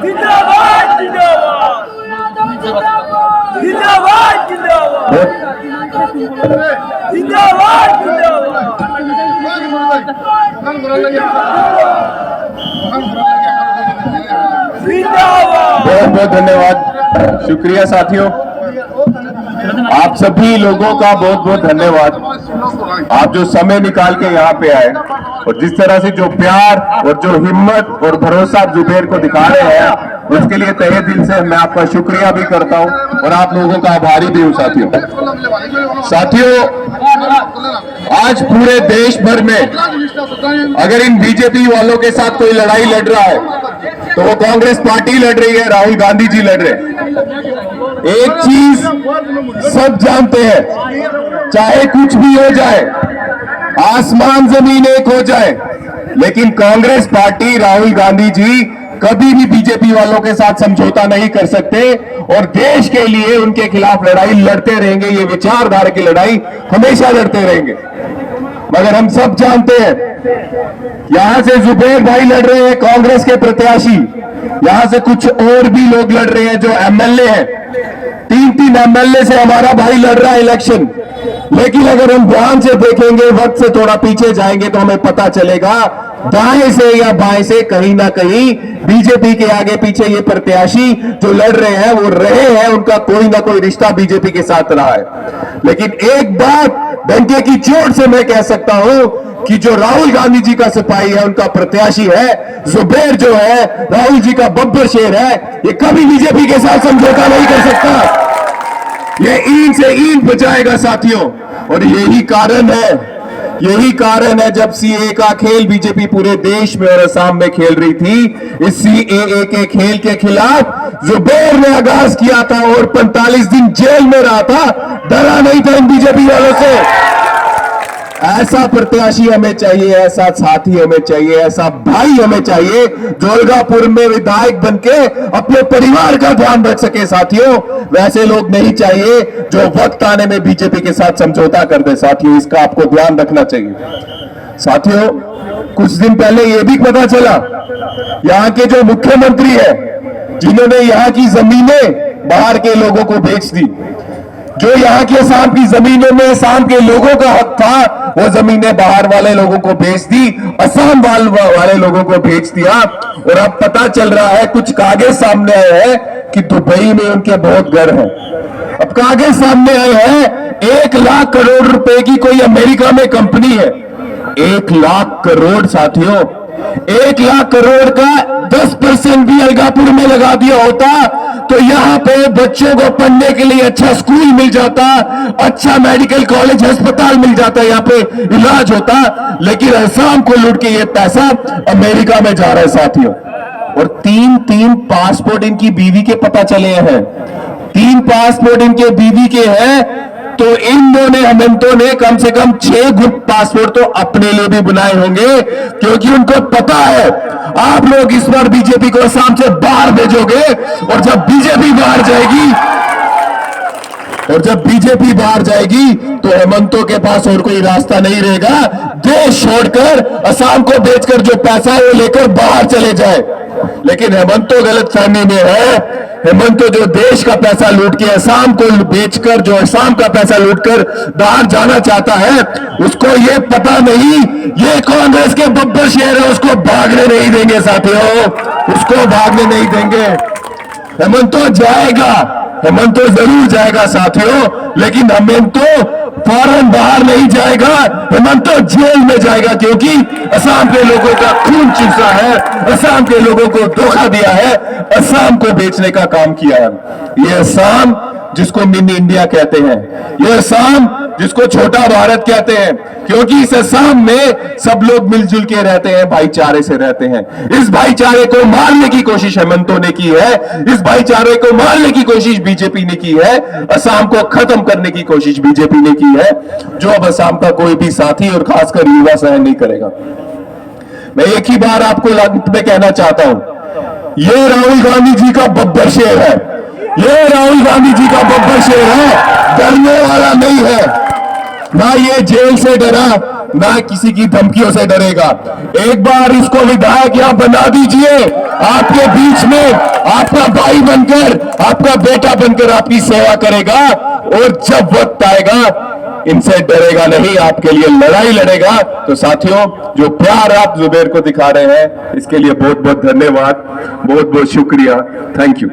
जिंदाबाद जिंदाबाद जिंदाबाद जिंदाबाद जिंदाबाद बहुत बहुत धन्यवाद, शुक्रिया साथियों। आप सभी लोगों का बहुत बहुत धन्यवाद। आप जो समय निकाल के यहाँ पे आए और जिस तरह से जो प्यार और जो हिम्मत और भरोसा आप जुबेर को दिखा रहे हैं, उसके लिए तहे दिल से मैं आपका शुक्रिया भी करता हूँ और आप लोगों का आभारी भी हूँ। साथियों, आज पूरे देश भर में अगर इन बीजेपी वालों के साथ कोई लड़ाई लड़ रहा है तो वो कांग्रेस पार्टी लड़ रही है, राहुल गांधी जी लड़ रहे हैं। एक चीज सब जानते हैं, चाहे कुछ भी हो जाए, आसमान जमीन एक हो जाए, लेकिन कांग्रेस पार्टी, राहुल गांधी जी कभी भी बीजेपी वालों के साथ समझौता नहीं कर सकते और देश के लिए उनके खिलाफ लड़ाई लड़ते रहेंगे। ये विचारधारा की लड़ाई हमेशा लड़ते रहेंगे। मगर हम सब जानते हैं, यहां से जुबेर भाई लड़ रहे हैं कांग्रेस के प्रत्याशी, यहां से कुछ और भी लोग लड़ रहे हैं जो एमएलए हैं। 3-3 एमएलए से हमारा भाई लड़ रहा है इलेक्शन। लेकिन अगर हम ध्यान से देखेंगे, वक्त से थोड़ा पीछे जाएंगे तो हमें पता चलेगा दाएं से या बाएं से कहीं ना कहीं बीजेपी के आगे पीछे ये प्रत्याशी जो लड़ रहे हैं वो रहे हैं, उनका कोई ना कोई रिश्ता बीजेपी के साथ रहा है। लेकिन एक बात डंके की चोट से मैं कह सकता हूं कि जो राहुल गांधी जी का सिपाही है, उनका प्रत्याशी है जुबेर, जो है राहुल जी का बब्बर शेर है, ये कभी बीजेपी के साथ समझौता नहीं कर सकता। ये ईंट से ईंट बचाएगा साथियों। और यही कारण है जब सीएए का खेल बीजेपी पूरे देश में और असम में खेल रही थी, इस सीएए के खेल के खिलाफ जुबेर ने आगाज किया था और 45 दिन जेल में रहा था, डरा नहीं था इन बीजेपी वालों से। ऐसा प्रत्याशी हमें चाहिए, ऐसा साथी हमें चाहिए, ऐसा भाई हमें चाहिए जो दुर्गापुर में विधायक बनके अपने परिवार का ध्यान रख सके। साथियों, वैसे लोग नहीं चाहिए जो वक्त आने में बीजेपी के साथ समझौता कर दे। साथियों, इसका आपको ध्यान रखना चाहिए। साथियों, कुछ दिन पहले यह भी पता चला, यहां के जो मुख्यमंत्री है जिन्होंने यहां की जमीनें बाहर के लोगों को बेच दी, जो यहाँ की असम की जमीनों में असम के लोगों का हक था, वो जमीनें बाहर वाले लोगों को बेच दी, असम वाले लोगों को बेच दिया। और अब पता चल रहा है, कुछ कागज सामने आए हैं कि दुबई में उनके बहुत घर हैं। अब कागज सामने आए हैं, 1 लाख करोड़ रुपए की कोई अमेरिका में कंपनी है। 1 लाख करोड़ साथियों, 1 लाख करोड़ का 10% भी अलगापुर में लगा दिया होता तो यहां पे बच्चों को पढ़ने के लिए अच्छा स्कूल मिल जाता, अच्छा मेडिकल कॉलेज अस्पताल मिल जाता, यहाँ पे इलाज होता। लेकिन असम को लूट के ये पैसा अमेरिका में जा रहा है साथियों। और 3 पासपोर्ट इनकी बीवी के पता चले हैं, 3 पासपोर्ट इनके बीवी के हैं। तो इन दोनों हेमंतों ने कम से कम 6 ग्रुप पासपोर्ट तो अपने लिए भी बनाए होंगे, क्योंकि उनको पता है आप लोग इस बार बीजेपी को असम से बाहर भेजोगे और जब बीजेपी बाहर जाएगी तो हेमंतों के पास और कोई रास्ता नहीं रहेगा, देश छोड़कर असम को बेचकर जो पैसा है वो लेकर बाहर चले जाए। लेकिन हेमंतो गलत फहमी में है। हेमंतो जो देश का पैसा लूट के असम को बेचकर, जो असम का पैसा लूटकर बाहर जाना चाहता है, उसको ये पता नहीं ये कांग्रेस के बब्बर शेर है, उसको भागने नहीं देंगे साथियों, उसको भागने नहीं देंगे। हेमंतो जाएगा, हेमंतो जरूर जाएगा साथियों, लेकिन हेमंतो फौरन बाहर नहीं जाएगा, हेमंतो जेल में जाएगा, क्योंकि असम के लोगों का खून चूसा है, असम के लोगों को धोखा दिया है, असम को बेचने का काम किया है। ये असम जिसको मिनी इंडिया कहते हैं, ये असम जिसको छोटा भारत कहते हैं, क्योंकि इस असम में सब लोग मिलजुल के रहते हैं, भाईचारे से रहते हैं। इस भाईचारे को मारने की कोशिश हेमंतो ने की है, इस भाईचारे को मारने की कोशिश बीजेपी ने की है, असम को खत्म करने की कोशिश बीजेपी ने की है, जो अब असम का कोई भी साथी और खासकर युवा सहन नहीं करेगा। मैं एक ही बार आपको अंत में कहना चाहता हूं, ये राहुल गांधी जी का बब्बर शेर है, ये राहुल गांधी जी का बब्बर शेर है, डरने वाला नहीं है। ना ये जेल से डरा, ना किसी की धमकियों से डरेगा। एक बार इसको विधायक यहां बना दीजिए, आपके बीच में आपका भाई बनकर, आपका बेटा बनकर आपकी सेवा करेगा, और जब वक्त आएगा इनसे डरेगा नहीं, आपके लिए लड़ाई लड़ेगा। तो साथियों, जो प्यार आप जुबेर को दिखा रहे हैं, इसके लिए बहुत बहुत धन्यवाद, बहुत बहुत शुक्रिया। Thank you.